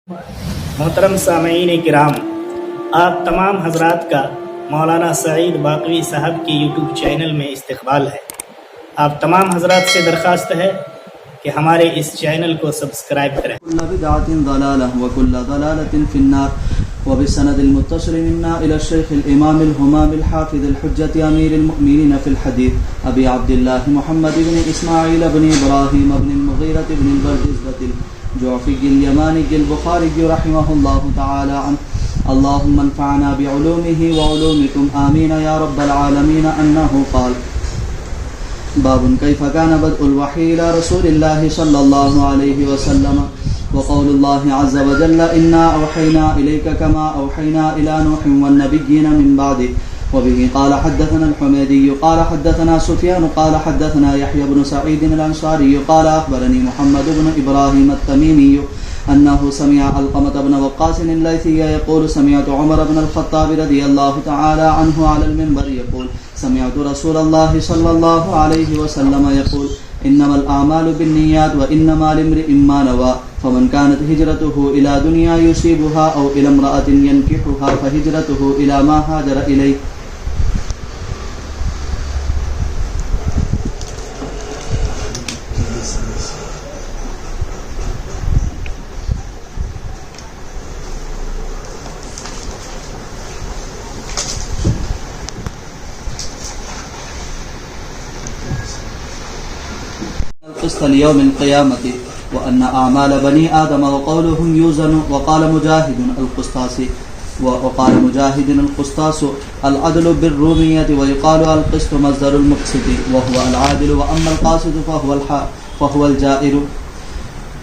मोहतरम सामईन किराम, आप तमाम हजरात का मौलाना सईद बाकवी साहब की यूट्यूब चैनल में इस्तकबाल है। आप तमाम हजरात से दरख्वास्त है कि हमारे इस चैनल को सब्सक्राइब करें। وبسند المتصل منا إلى الشيخ الإمام الهمام الحافظ الحجة أمير المؤمنين في الحديث أبي عبد الله محمد بن إسماعيل بن إبراهيم بن المغيرة بن البردزبة الجعفي اليماني البخاري رحمه الله تعالى عنه. اللهم انفعنا بعلومه وعلومكم آمين يا رب العالمين. أنه قال: باب كيف كان بدء الوحي إلى رسول الله صلى الله عليه وسلم، وقول الله عز وجل: إنا أوحينا إليك كما أوحينا إلى نوح والنبيين من بعده. وبه قال حدثنا الحميدي قال حدثنا سفيان قال حدثنا يحيى بن سعيد الأنصاري قال أخبرني محمد بن إبراهيم التميمي أنه سمع علقمة بن وقاص الليثي يقول: سمعت عمر بن الخطاب رضي الله تعالى عنه على المنبر يقول: سمعت رسول الله صلى الله عليه وسلم يقول: إنما الأعمال بالنيات وإنما لامرئ ما نوى، فمن كانت هجرته إلى دنيا يصيبها أو إلى امرأة ينكحها فهجرته إلى ما هاجر إليه. القسط ليوم القيامة وأن أعمال بني آدم وقولهم يوزن. وقال مجاهد القسطاس العدل بالرومية، ويقال القسط مصدر المقسط وهو العادل، وأما القاسط فهو الجائر.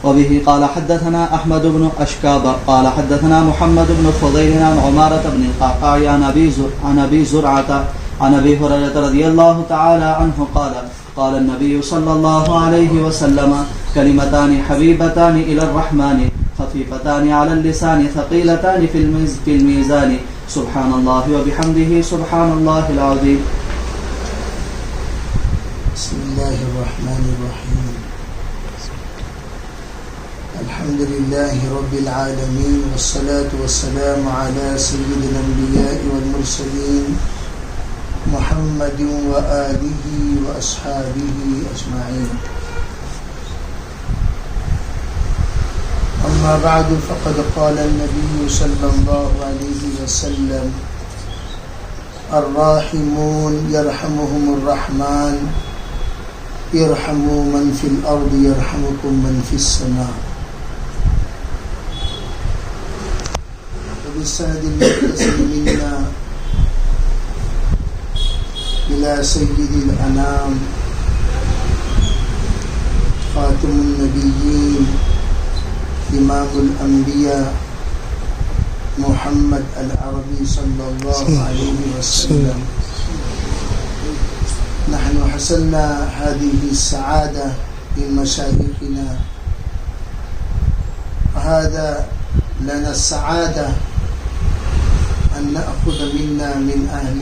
وبه قال حدثنا أحمد بن أشكاب قال حدثنا محمد بن فضيل عن عمارة بن القعقاع عن أبي زرعة عن أبي هريرة رضي الله تعالى عنه قال: قال النبي صلى الله عليه وسلم: كلمتان حبيبتان إلى الرحمن خفيفتان على اللسان ثقيلتان في الميزان، سبحان الله وبحمده سبحان الله العظيم. بسم الله الرحمن الرحيم. الحمد لله رب العالمين، والصلاة والسلام على سيد الأنبياء والمرسلين محمد وآله وأصحابه أجمعين. أما بعد، فقد قال النبي صلى الله عليه وسلم: الراحمون يرحمهم الرحمن ارحموا من في الأرض يرحمكم من في السماء. وبالسند المتصل منا إلى سيد الأنام خاتم النبيين إمام الأنبياء محمد العربي صلى الله عليه وسلم. نحن حصلنا هذه السعادة من مشايخنا، وهذا لنا السعادة أن نأخذ منا من أهل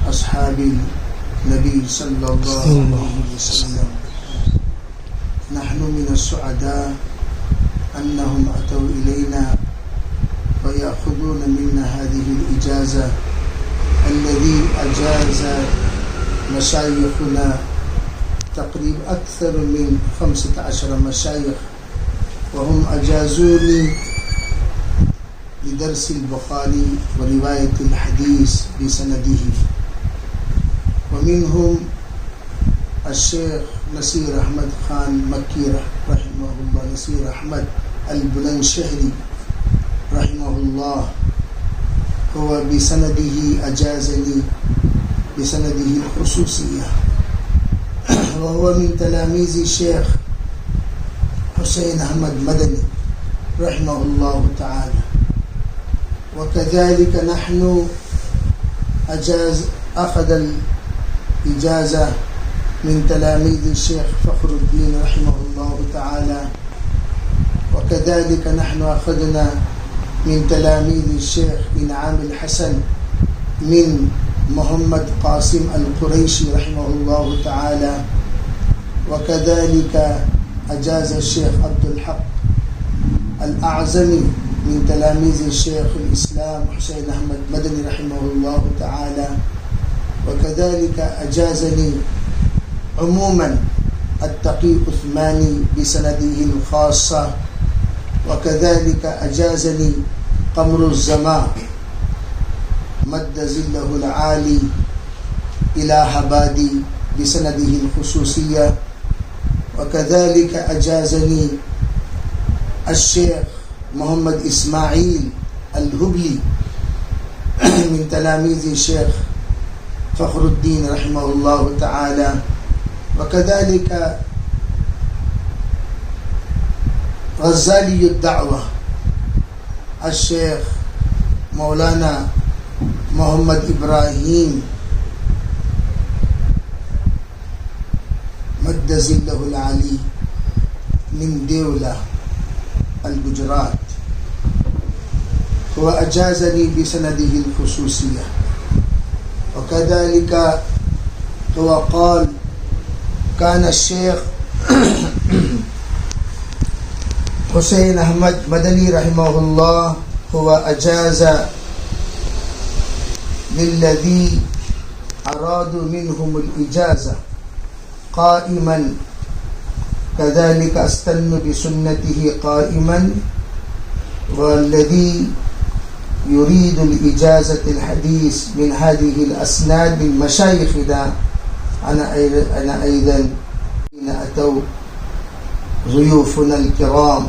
أصحاب النبي صلى الله عليه وسلم. نحن من السعداء أنهم أتوا إلينا ويأخذون منا هذه الإجازة الذي أجاز مشايخنا تقريبا أكثر من 15 مشايخ، وهم أجازوني لدرس البخاري ورواية الحديث بسنده. ومنهم الشيخ نصير أحمد خان مكي رحمه الله، نصير أحمد البلندشهري رحمه الله، هو بسنده أجازني بسنده الخصوصية، وهو من تلاميذ الشيخ حسين أحمد مدني رحمه الله تعالى. وكذلك نحن أخذ الإجازة من تلاميذ الشيخ فخر الدين رحمه الله تعالى. وكذلك نحن أخذنا من تلاميذ الشيخ إنعام الحسن من محمد قاسم القريشي رحمه الله تعالى. وكذلك أجاز الشيخ عبد الحق الأعظمي من تلاميذ الشيخ الإسلام حسين أحمد مدني رحمه الله تعالى. وكذلك أجازني عموما التقي عثماني بسنده الخاصة. وكذلك أجازني قمر الزمان مد ظله العالي إلى حبادي بسنده الخصوصية. وكذلك أجازني الشيخ محمد إسماعيل الهبلي من تلاميذ الشيخ فخر الدين رحمه الله تعالى. وكذلك غزالي الدعوة الشيخ مولانا محمد إبراهيم مد ظله العلي من دولة الججرات، هو أجازني بسنده الخصوصية. وكذلك هو قال كان الشيخ حسين أحمد مدني رحمه الله هو أجاز للذي أرادوا منهم الإجازة قائما، كذلك أستن بسنته قائما. والذي يريد الإجازة الحديث من هذه الأسناد من مشايخنا أنا أيضا حين أتوا ضيوفنا الكرام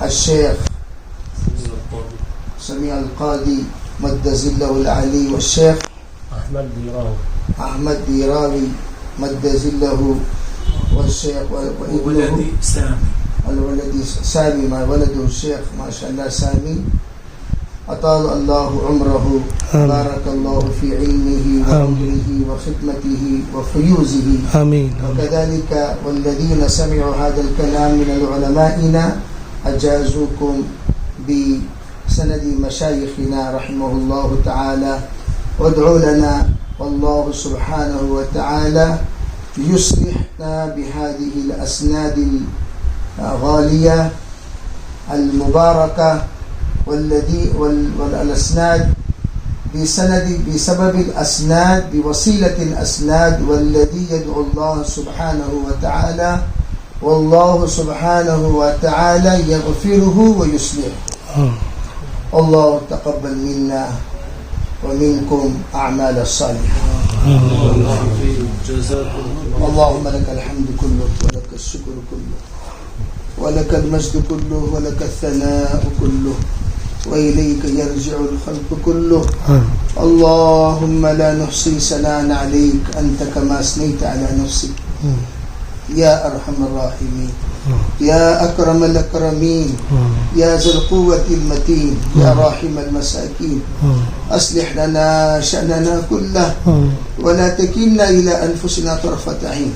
الشيخ سميع القاضي مد ظله العلي والشيخ أحمد ديراوي مد ظله والشيخ وابنه الولد سامي ما ولده الشيخ ما شاء الله سامي أطال الله عمره، بارك الله في علمه وعمره وخدمته وفيوزه. آمين. وكذلك والذين سمعوا هذا الكلام من العلمائنا أجازوكم بسند مشايخنا رحمه الله تعالى. وادعوا لنا والله سبحانه وتعالى يصلحنا بهذه الأسناد الغالية المباركة والأسناد بسبب الأسناد بوسيلة الأسناد، والذي يدعو الله سبحانه وتعالى والله سبحانه وتعالى يغفره ويصلحه. الله تقبل منا ومنكم أعمال الصالحة. اللهم لك الحمد كله ولك الشكر كله ولك المجد كله ولك الثناء كله وإليك يرجع الخلق كله. اللهم لا نحصي ثناء عليك أنت كما أثنيت على نفسك يا أرحم الراحمين يا أكرم الأكرمين يا ذا القوة المتين يا راحم المساكين. أصلح لنا شأننا كله ولا تكلنا إلى أنفسنا طرفة عين.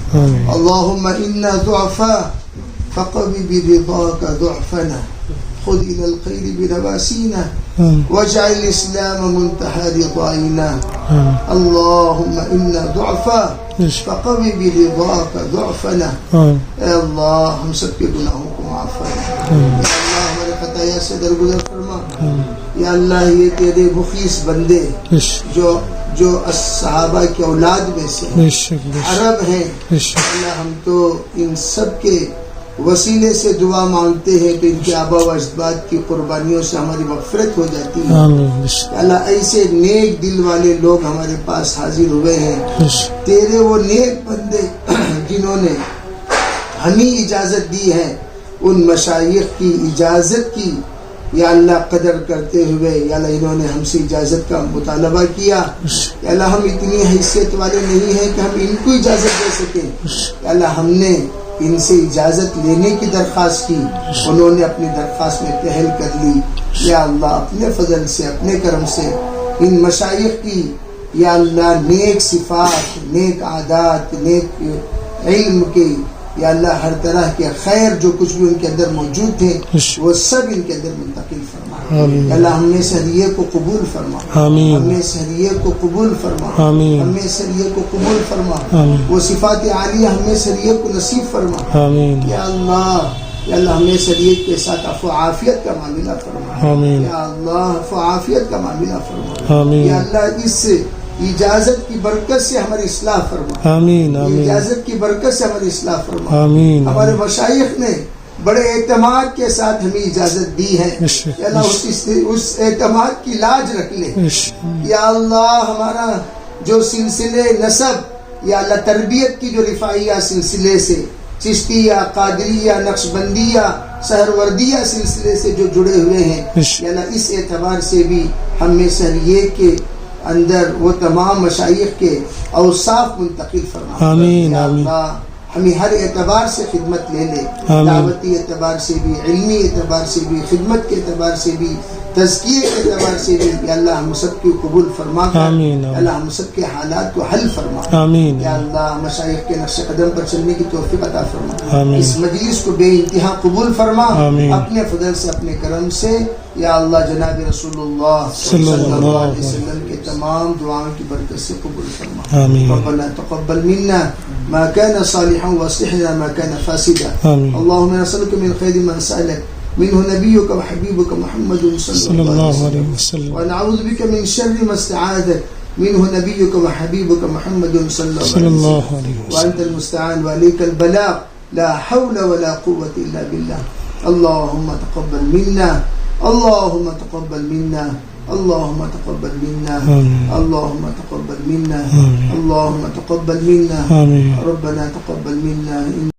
اللهم إنا ضعفاء فقو برضاك ضعفنا، خذ إلى الخير بنواسينا واجعل الإسلام منتهى رضائنا. اللهم إنا ضعفاء فقو برضاك ضعفنا. اے اللہ ہم سب کے گناہوں کو معاف فرما. یا اللہ ہمارے خطایا سے درگزر فرما. یا اللہ یہ تیرے مخلص بندے جو صحابہ کی اولاد میں سے عرب ہیں، اللہ ہم تو ان سب کے وسیلے سے دعا مانگتے ہیں کہ ان کے آبا و اجداد کی قربانیوں سے ہماری مغفرت ہو جاتی ہے. اللہ ایسے نیک دل والے لوگ ہمارے پاس حاضر ہوئے ہیں، تیرے وہ نیک بندے جنہوں نے ہمیں اجازت دی ہے، ان مشایخ کی اجازت کی یا اللہ قدر کرتے ہوئے یا اللہ انہوں نے ہم سے اجازت کا مطالبہ کیا. یا اللہ ہم اتنی حیثیت والے نہیں ہیں کہ ہم ان کو اجازت دے سکیں. یا اللہ ہم نے ان سے اجازت لینے کی درخواست کی، انہوں نے اپنی درخواست میں پہل کر لی. یا اللہ اپنے فضل سے اپنے کرم سے ان مشایخ کی یا اللہ نیک صفات، نیک عادات، نیک علم کے یا اللہ ہر طرح کے خیر جو کچھ بھی ان کے اندر موجود تھے وہ سب ان کے اندر منتقل فرما. یا اللہ ہم میں سے ہر ایک کو قبول فرما، ہم میں سے ہر ایک کو قبول فرما، ہم میں سے ہر ایک کو قبول فرما. وہ صفات عالیہ ہم میں سے ہر ایک کو نصیب فرما. یا اللہ یا اللہ ہمیں شریعت کے ساتھ عفو عافیت کا معاملہ فرما. آمین. یا اللہ عفو عافیت کا معاملہ فرما. آمین. یا اللہ اس اجازت کی برکت سے ہماری اصلاح فرما. آمین. آمین. اجازت کی برکت سے ہماری اصلاح فرما. آمین. ہمارے مشائخ نے بڑے اعتماد کے ساتھ ہمیں اجازت دی ہے. یا اللہ اس اعتماد کی لاج رکھ لے. یا اللہ ہمارا جو سلسلے نسب یا اللہ تربیت کی جو رفاعیہ سلسلے سے چشتیہ قادریہ نقشبندیہ سہروردیہ سلسلے سے جو جڑے ہوئے ہیں یا اللہ اس اعتبار سے بھی ہم میں سریے کے اندر وہ تمام مشائخ کے اوصاف منتقل فرما. آمین. یا آمین. اللہ ہمیں ہر اعتبار سے خدمت لے لے. دعوتی اعتبار سے بھی علمی اعتبار سے بھی خدمت کے اعتبار سے بھی تزکیے کے اعتبار سے بھی. یا اللہ ہم سب کو قبول فرما کر اللہ ہم سب کے حالات کو حل فرما. آمین. یا اللہ مشائخ کے نقش قدم پر چلنے کی توفیق عطا فرما. آمین. اس مجلس کو بے انتہا قبول فرما. آمین. اپنے فضل سے اپنے کرم سے. یا اللہ جناب رسول اللہ صلی اللہ علیہ وسلم کے تمام دعاؤں کی برکت سے قبول فرما. آمین. ربنا تقبل منا ما كان صالحا واصلح لنا ما كان فاسدا. آمین. اللهم نسألك من خير ما سألك منه نبيك وحبيبك محمد صلى الله عليه وسلم ونعوذ بك من شر ما استعاذك منه نبيك وحبيبك محمد صلى الله عليه وسلم وأنت المستعان وعليك البلاغ لا حول ولا قوة إلا بالله. اللهم تقبل منا اللهم تقبل منا اللهم تقبل منا اللهم تقبل منا اللهم تقبل منا ربنا تقبل منا.